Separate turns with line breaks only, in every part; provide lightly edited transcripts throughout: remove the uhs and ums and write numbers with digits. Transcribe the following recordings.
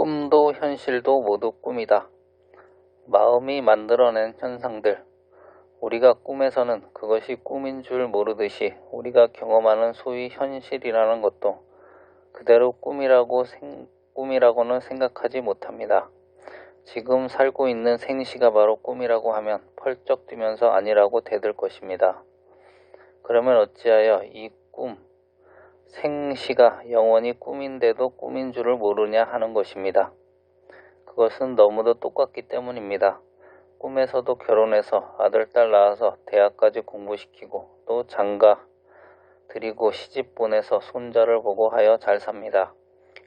꿈도 현실도 모두 꿈이다. 마음이 만들어낸 현상들. 우리가 꿈에서는 그것이 꿈인 줄 모르듯이 우리가 경험하는 소위 현실이라는 것도 그대로 꿈이라고는 생각하지 못합니다. 지금 살고 있는 생시가 바로 꿈이라고 하면 펄쩍 뛰면서 아니라고 대들 것입니다. 그러면 어찌하여 이 생시가 영원히 꿈인데도 꿈인 줄을 모르냐 하는 것입니다. 그것은 너무도 똑같기 때문입니다. 꿈에서도 결혼해서 아들, 딸 낳아서 대학까지 공부시키고 또 장가 드리고 시집 보내서 손자를 보고 하여 잘 삽니다.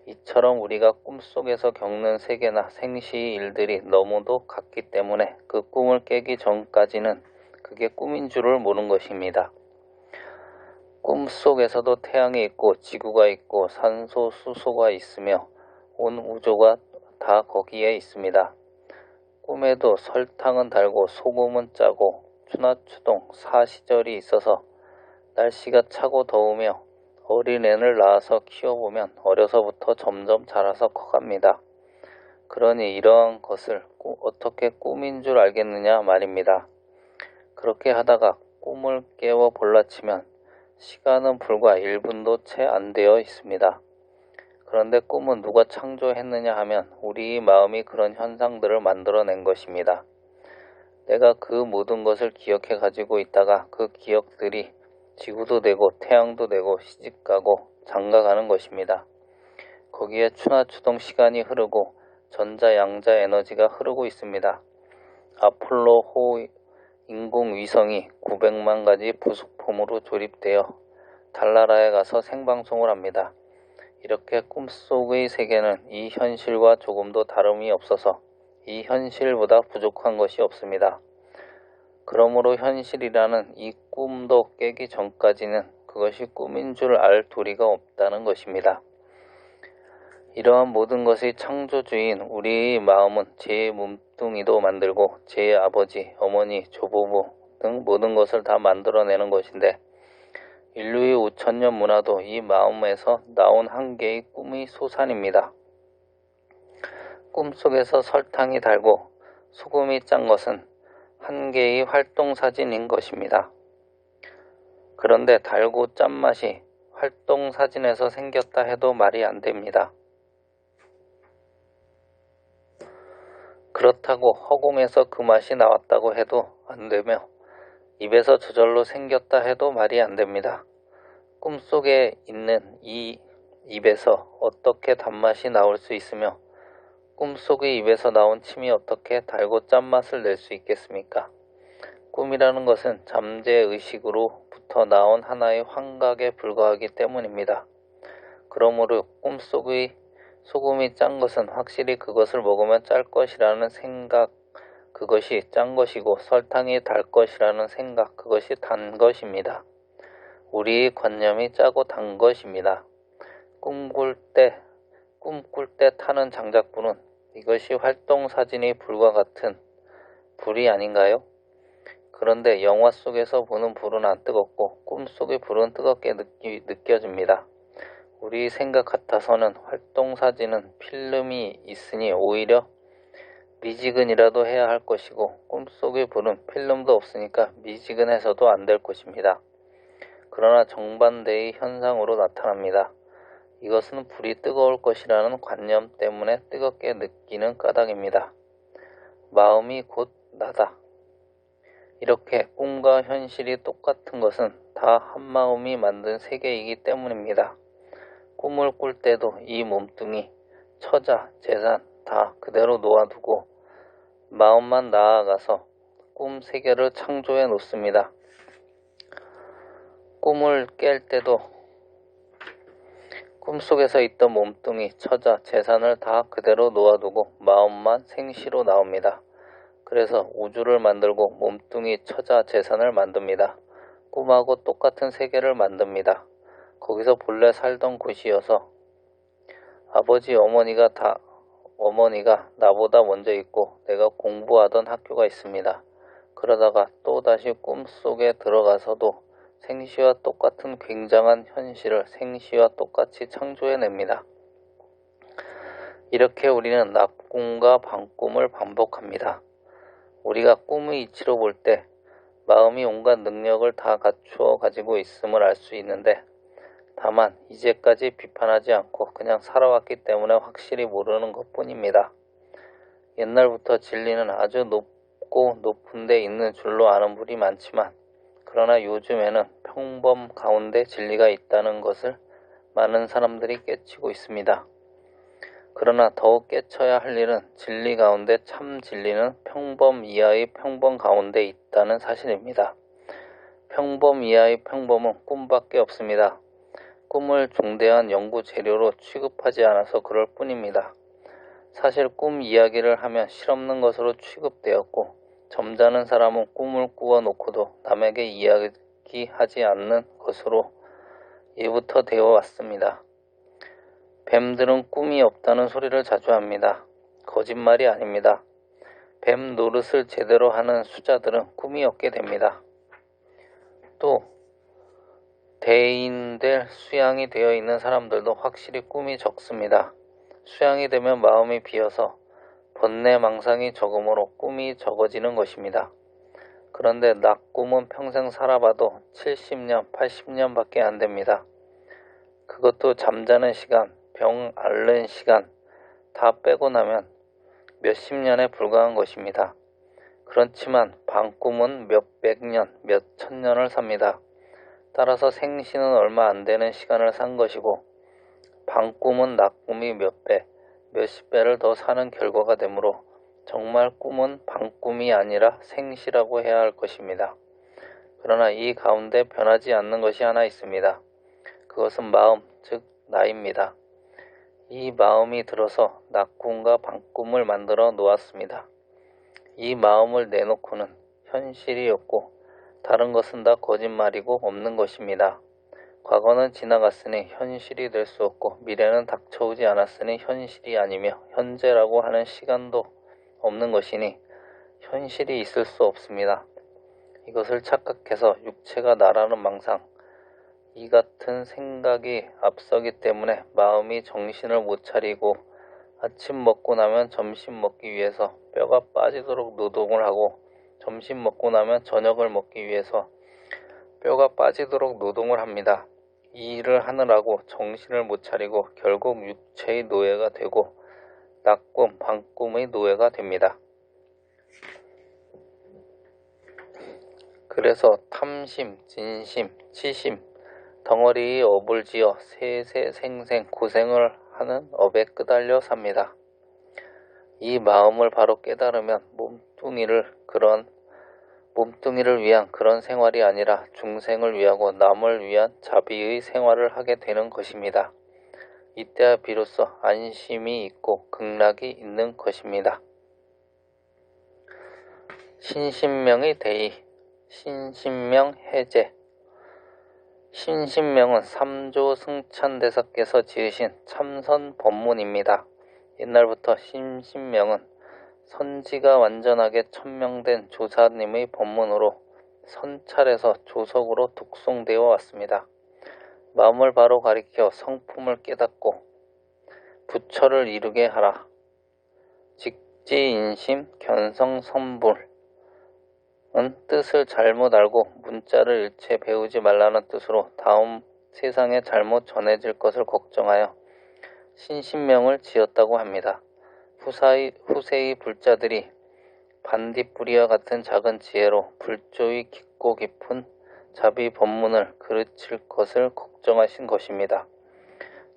이처럼 우리가 꿈속에서 겪는 세계나 생시의 일들이 너무도 같기 때문에 그 꿈을 깨기 전까지는 그게 꿈인 줄을 모르는 것입니다. 꿈속에서도 태양이 있고 지구가 있고 산소, 수소가 있으며 온 우주가 다 거기에 있습니다. 꿈에도 설탕은 달고 소금은 짜고 추나추동 사시절이 있어서 날씨가 차고 더우며 어린애를 낳아서 키워보면 어려서부터 점점 자라서 커갑니다. 그러니 이러한 것을 어떻게 꿈인 줄 알겠느냐 말입니다. 그렇게 하다가 꿈을 깨워 볼라치면 시간은 불과 1분도 채 안 되어 있습니다. 그런데 꿈은 누가 창조했느냐 하면 우리 마음이 그런 현상들을 만들어낸 것입니다. 내가 그 모든 것을 기억해 가지고 있다가 그 기억들이 지구도 되고 태양도 되고 시집가고 장가가는 것입니다. 거기에 추나추동 시간이 흐르고 전자 양자 에너지가 흐르고 있습니다. 아폴로 호 인공위성이 900만 가지 부속품으로 조립되어 달나라에 가서 생방송을 합니다. 이렇게 꿈속의 세계는 이 현실과 조금도 다름이 없어서 이 현실보다 부족한 것이 없습니다. 그러므로 현실이라는 이 꿈도 깨기 전까지는 그것이 꿈인 줄 알 도리가 없다는 것입니다. 이러한 모든 것의 창조주인 우리의 마음은 제 몸뚱이도 만들고 제 아버지, 어머니, 조부모 등 모든 것을 다 만들어내는 것인데 인류의 5천년 문화도 이 마음에서 나온 한 개의 꿈의 소산입니다. 꿈속에서 설탕이 달고 소금이 짠 것은 한 개의 활동사진인 것입니다. 그런데 달고 짠맛이 활동사진에서 생겼다 해도 말이 안 됩니다. 그렇다고 허공에서 그 맛이 나왔다고 해도 안 되며 입에서 저절로 생겼다 해도 말이 안 됩니다. 꿈속에 있는 이 입에서 어떻게 단맛이 나올 수 있으며 꿈속의 입에서 나온 침이 어떻게 달고 짠맛을 낼 수 있겠습니까? 꿈이라는 것은 잠재의식으로부터 나온 하나의 환각에 불과하기 때문입니다. 그러므로 꿈속의 소금이 짠 것은 확실히 그것을 먹으면 짤 것이라는 생각, 그것이 짠 것이고 설탕이 달 것이라는 생각, 그것이 단 것입니다. 우리의 관념이 짜고 단 것입니다. 꿈꿀 때 타는 장작불은 이것이 활동사진의 불과 같은 불이 아닌가요? 그런데 영화 속에서 보는 불은 안 뜨겁고 꿈속의 불은 뜨겁게 느껴집니다. 우리 생각 같아서는 활동사진은 필름이 있으니 오히려 미지근이라도 해야 할 것이고 꿈속의 불은 필름도 없으니까 미지근해서도 안 될 것입니다. 그러나 정반대의 현상으로 나타납니다. 이것은 불이 뜨거울 것이라는 관념 때문에 뜨겁게 느끼는 까닭입니다. 마음이 곧 나다. 이렇게 꿈과 현실이 똑같은 것은 다 한마음이 만든 세계이기 때문입니다. 꿈을 꿀 때도 이 몸뚱이, 처자, 재산 다 그대로 놓아두고 마음만 나아가서 꿈 세계를 창조해 놓습니다. 꿈을 깰 때도 꿈속에서 있던 몸뚱이, 처자, 재산을 다 그대로 놓아두고 마음만 생시로 나옵니다. 그래서 우주를 만들고 몸뚱이, 처자, 재산을 만듭니다. 꿈하고 똑같은 세계를 만듭니다. 거기서 본래 살던 곳이어서 아버지, 어머니가 나보다 먼저 있고 내가 공부하던 학교가 있습니다. 그러다가 또다시 꿈속에 들어가서도 생시와 똑같은 굉장한 현실을 생시와 똑같이 창조해냅니다. 이렇게 우리는 낮꿈과 밤꿈을 반복합니다. 우리가 꿈의 이치로 볼 때 마음이 온갖 능력을 다 갖추어 가지고 있음을 알 수 있는데, 다만 이제까지 비판하지 않고 그냥 살아왔기 때문에 확실히 모르는 것뿐입니다. 옛날부터 진리는 아주 높고 높은 데 있는 줄로 아는 분이 많지만, 그러나 요즘에는 평범 가운데 진리가 있다는 것을 많은 사람들이 깨치고 있습니다. 그러나 더욱 깨쳐야 할 일은 진리 가운데 참 진리는 평범 이하의 평범 가운데 있다는 사실입니다. 평범 이하의 평범은 꿈밖에 없습니다. 꿈을 중대한 연구 재료로 취급하지 않아서 그럴 뿐입니다. 사실 꿈 이야기를 하면 실없는 것으로 취급되었고, 점잖은 사람은 꿈을 꾸어 놓고도 남에게 이야기하지 않는 것으로 예부터 되어 왔습니다. 뱀들은 꿈이 없다는 소리를 자주 합니다. 거짓말이 아닙니다. 뱀 노릇을 제대로 하는 수자들은 꿈이 없게 됩니다. 또 대인될 수양이 되어 있는 사람들도 확실히 꿈이 적습니다. 수양이 되면 마음이 비어서 번뇌망상이 적음으로 꿈이 적어지는 것입니다. 그런데 낮꿈은 평생 살아봐도 70년, 80년밖에 안 됩니다. 그것도 잠자는 시간, 병 앓는 시간 다 빼고 나면 몇십 년에 불과한 것입니다. 그렇지만 밤꿈은 몇백 년, 몇천 년을 삽니다. 따라서 생신은 얼마 안 되는 시간을 산 것이고, 밤꿈은 낮꿈이 몇 배, 몇십 배를 더 사는 결과가 되므로 정말 꿈은 밤꿈이 아니라 생시라고 해야 할 것입니다. 그러나 이 가운데 변하지 않는 것이 하나 있습니다. 그것은 마음, 즉 나입니다. 이 마음이 들어서 낮꿈과 밤꿈을 만들어 놓았습니다. 이 마음을 내놓고는 현실이 없고 다른 것은 다 거짓말이고 없는 것입니다. 과거는 지나갔으니 현실이 될 수 없고, 미래는 닥쳐오지 않았으니 현실이 아니며, 현재라고 하는 시간도 없는 것이니 현실이 있을 수 없습니다. 이것을 착각해서 육체가 나라는 망상, 이 같은 생각이 앞서기 때문에 마음이 정신을 못 차리고, 아침 먹고 나면 점심 먹기 위해서 뼈가 빠지도록 노동을 하고, 점심 먹고 나면 저녁을 먹기 위해서 뼈가 빠지도록 노동을 합니다. 이 일을 하느라고 정신을 못 차리고 결국 육체의 노예가 되고 낮꿈, 밤꿈의 노예가 됩니다. 그래서 탐심, 진심, 치심, 덩어리의 업을 지어 세세생생 고생을 하는 업에 끄달려 삽니다. 이 마음을 바로 깨달으면 몸뚱이를 위한 그런 생활이 아니라 중생을 위하고 남을 위한 자비의 생활을 하게 되는 것입니다. 이때야 비로소 안심이 있고 극락이 있는 것입니다. 신신명의 대의, 신신명 해제. 신신명은 삼조 승찬대사께서 지으신 참선 법문입니다. 옛날부터 신신명은 선지가 완전하게 천명된 조사님의 법문으로 선찰해서 조석으로 독송되어 왔습니다. 마음을 바로 가리켜 성품을 깨닫고 부처를 이루게 하라. 직지인심 견성선불은 뜻을 잘못 알고 문자를 일체 배우지 말라는 뜻으로 다음 세상에 잘못 전해질 것을 걱정하여 신신명을 지었다고 합니다. 후세의 불자들이 반딧불이와 같은 작은 지혜로 불조의 깊고 깊은 자비 법문을 그르칠 것을 걱정하신 것입니다.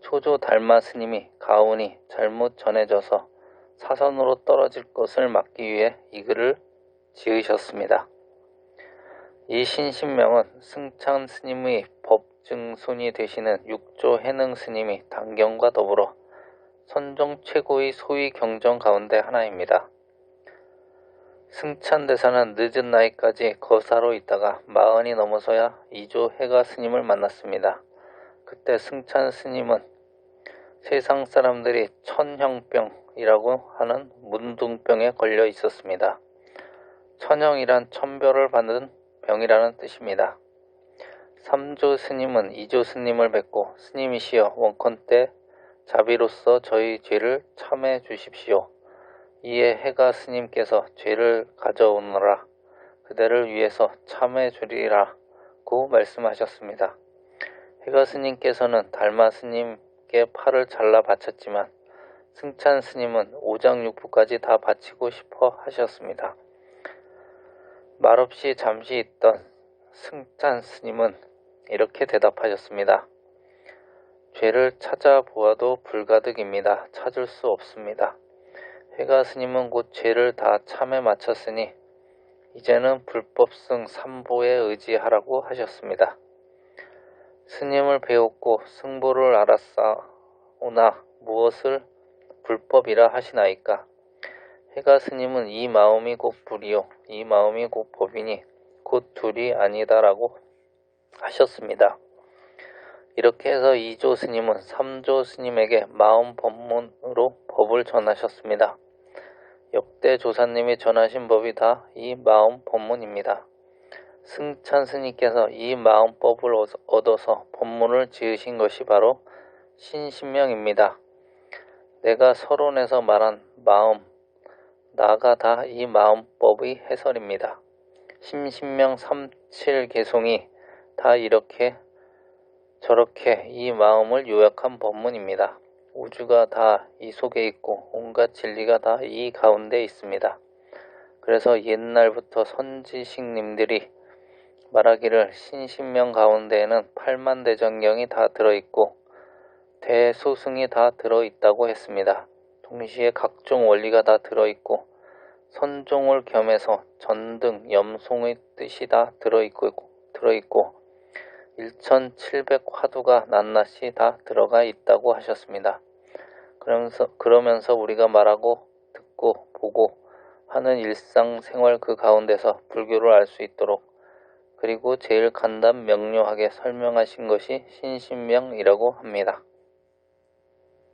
초조 달마 스님이 가훈이 잘못 전해져서 사선으로 떨어질 것을 막기 위해 이 글을 지으셨습니다. 이 신신명은 승찬 스님의 법증손이 되시는 육조 해능 스님이 단경과 더불어 선종 최고의 소위 경전 가운데 하나입니다. 승찬대사는 늦은 나이까지 거사로 있다가 40이 넘어서야 이조 해가 스님을 만났습니다. 그때 승찬 스님은 세상 사람들이 천형병이라고 하는 문둥병에 걸려 있었습니다. 천형이란 천별을 받는 병이라는 뜻입니다. 삼조 스님은 이조 스님을 뵙고 스님이시여 원컨대 자비로써 저희 죄를 참해 주십시오. 이에 해가 스님께서 죄를 가져오너라 그대를 위해서 참해 주리라고 말씀하셨습니다. 해가 스님께서는 달마 스님께 팔을 잘라 바쳤지만 승찬 스님은 오장육부까지 다 바치고 싶어 하셨습니다. 말없이 잠시 있던 승찬 스님은 이렇게 대답하셨습니다. 죄를 찾아보아도 불가득입니다. 찾을 수 없습니다. 해가 스님은 곧 죄를 다 참에 마쳤으니 이제는 불법승 삼보에 의지하라고 하셨습니다. 스님을 배웠고 승보를 알았사오나 무엇을 불법이라 하시나이까? 해가 스님은 이 마음이 곧 불이요 이 마음이 곧 법이니 곧 둘이 아니다라고 하셨습니다. 이렇게 해서 2조 스님은 3조 스님에게 마음 법문으로 법을 전하셨습니다. 역대 조사님이 전하신 법이 다 이 마음 법문입니다. 승찬 스님께서 이 마음법을 얻어서 법문을 지으신 것이 바로 신신명입니다. 내가 서론에서 말한 마음, 나가 다 이 마음법의 해설입니다. 신신명 37개송이 다 이렇게 저렇게 이 마음을 요약한 법문입니다. 우주가 다 이 속에 있고 온갖 진리가 다 이 가운데 있습니다. 그래서 옛날부터 선지식님들이 말하기를 신신명 가운데에는 8만대전경이 다 들어있고 대소승이 다 들어있다고 했습니다. 동시에 각종 원리가 다 들어있고 선종을 겸해서 전등, 염송의 뜻이 다 들어있고 1700화두가 낱낱이 다 들어가 있다고 하셨습니다. 그러면서 우리가 말하고 듣고 보고 하는 일상생활 그 가운데서 불교를 알 수 있도록 그리고 제일 간단 명료하게 설명하신 것이 신신명이라고 합니다.